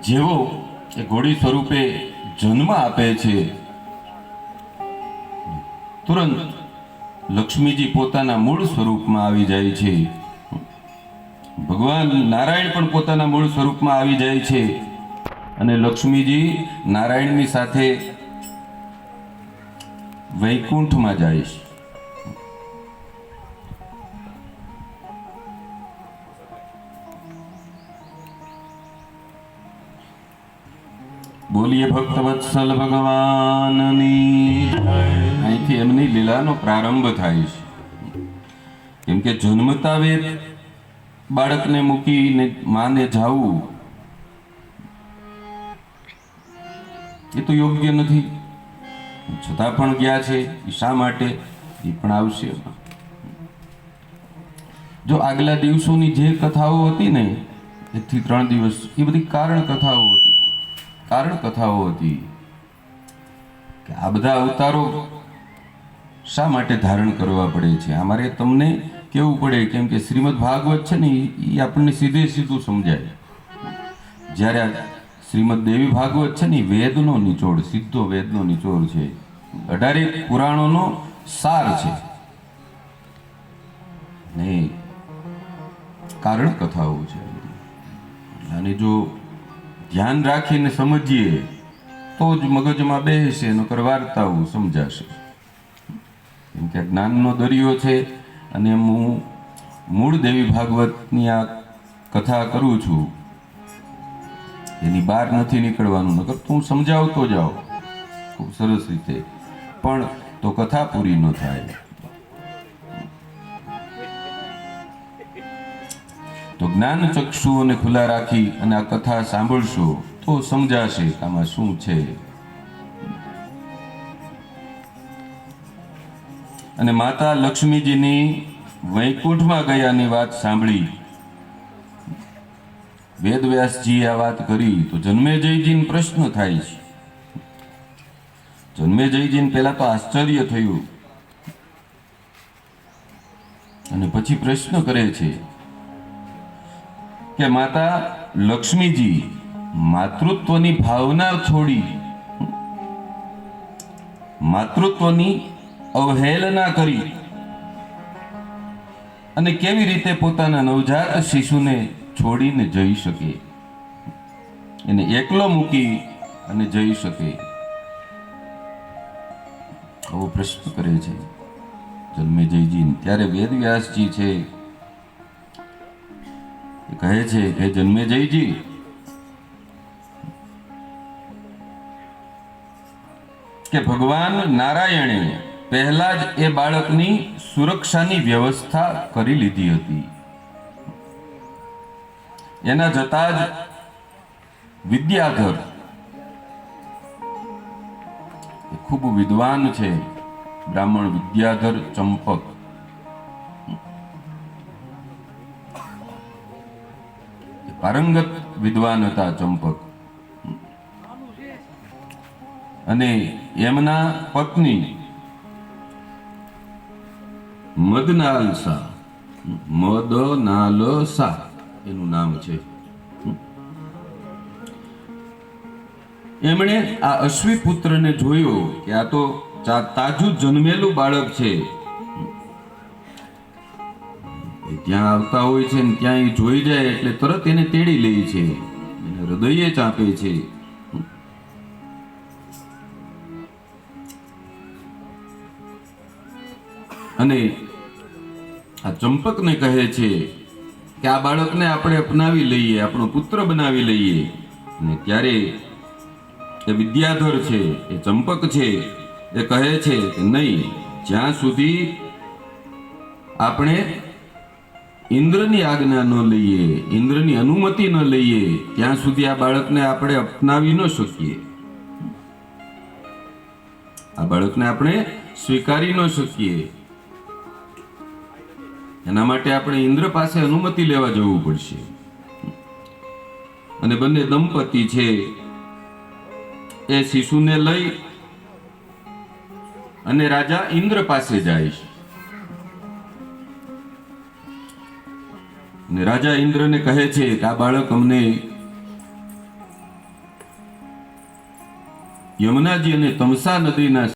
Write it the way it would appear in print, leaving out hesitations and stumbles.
જેવો એ ઘોડી સ્વરૂપે જન્મ આપે છે, તુરંત લક્ષ્મીજી પોતાના મૂળ સ્વરૂપમાં આવી જાય છે. ભગવાન નારાયણ પણ પોતાના મૂળ સ્વરૂપમાં આવી જાય છે અને લક્ષ્મીજી નારાયણની સાથે વૈકુંઠમાં જાય છે. બોલીએ ભક્તવત્સલ ભગવાનની. અહીંથી એમની લીલાનો પ્રારંભ થાય છે. કેમ કે જન્મતા વેદ બાળકને મૂકીને માને જાવું એ તો યોગ્ય નથી, છતાં પણ ગયા છે. શા માટે? એ પણ આવશે. જો આગલા દિવસોની જે કથાઓ હતી ને, 1 થી 3 દિવસ, એ બધી કારણ કથાઓ હતી. કારણ કથાઓ હતી કે આ બધા અવતારો શા માટે ધારણ કરવા પડે છે. અમારે તમને કેવું પડે, કેમ કે શ્રીમદ ભાગવત છે ને એ આપણને સીધે સીધું સમજાય. જ્યારે શ્રીમદ દેવી ભાગવત છે ને વેદનો નિચોડ, સીધો વેદનો નિચોડ છે. 18 પુરાણોનો સાર છે ને કારણ કથાઓ છે. અને જો ધ્યાન રાખીને સમજીએ તો જ મગજમાં બેસે, નકર વાર્તાઓ સમજાશે. કેમ કે જ્ઞાનનો દરિયો છે અને હું મૂળ દેવી ભાગવતની આ કથા કરું છું, એની બહાર નથી નીકળવાનું. નકર તું સમજાવતો જાઓ ખૂબ સરસ રીતે, પણ તો કથા પૂરી ન થાય. તો જ્ઞાન ચક્ષુઓને ખુલ્લા રાખી અને આ કથા સાંભળશો તો સમજાશે કે આમાં શું છે. અને માતા લક્ષ્મીજીની વૈકુંઠમાં ગયાની વાત સાંભળી વેદવ્યાસજીએ આ વાત કરી તો જન્મેજયજીને પ્રશ્ન થાય છે. જન્મેજયજીને પહેલા તો આશ્ચર્ય થયું અને પછી પ્રશ્ન કરે છે કે માતા લક્ષ્મીજી માતૃત્વની ભાવના છોડી માતૃત્વની અવહેલના કરી અને કેવી રીતે પોતાના નવજાત શિશુને છોડીને જઈ શકે, એને એકલો મૂકી અને જઈ શકે? આવો પ્રશ્ન કરે છે જન્મેજયજી. ત્યારે વેદવ્યાસજી છે કહે છે કે જન્મેજયજી, કે ભગવાન નારાયણે પહેલા જ એ બાળકની સુરક્ષાની વ્યવસ્થા કરી લીધી હતી. એના જતા જ વિદ્યાધર, ખૂબ વિદ્વાન છે બ્રાહ્મણ વિદ્યાધર ચંપક, પારંગત વિદ્વાન હતા ચંપક. અને એમના પત્ની મદનાલસા, મદનાલસા એનું નામ છે. એમણે આ અશ્વી પુત્રને જોયો કે આ તો તાજું જન્મેલું બાળક છે. ત્યાં આવતા હોય છે ને ત્યાં એ જોઈ જાય એટલે તરત એને તેડી લે છે, એને હૃદયે ચાપે છે. અને આ ચંપકને કહે છે કે આ બાળકને આપણે અપનાવી લઈએ, આપણો પુત્ર બનાવી લઈએ. અને ત્યારે એ વિદ્યાધર છે, એ ચંપક છે, એ કહે છે કે નહીં, જ્યાં સુધી આપણે ઇન્દ્રની આજ્ઞા ન લઈએ, ઇન્દ્રની અનુમતિ ન લઈએ, ત્યાં સુધી આ બાળકને આપણે અપનાવી ન શકીએ, આ બાળકને આપણે સ્વીકારી ન શકીએ. એના માટે આપણે ઇન્દ્ર પાસે અનુમતિ લેવા જવું પડશે. અને બંને દંપતી છે એ શિશુને લઈ અને રાજા ઇન્દ્ર પાસે જાય છે. અને રાજા ઇન્દ્રને કહે છે કે આ બાળક અમને યમુનાજી અને તમસા નદીના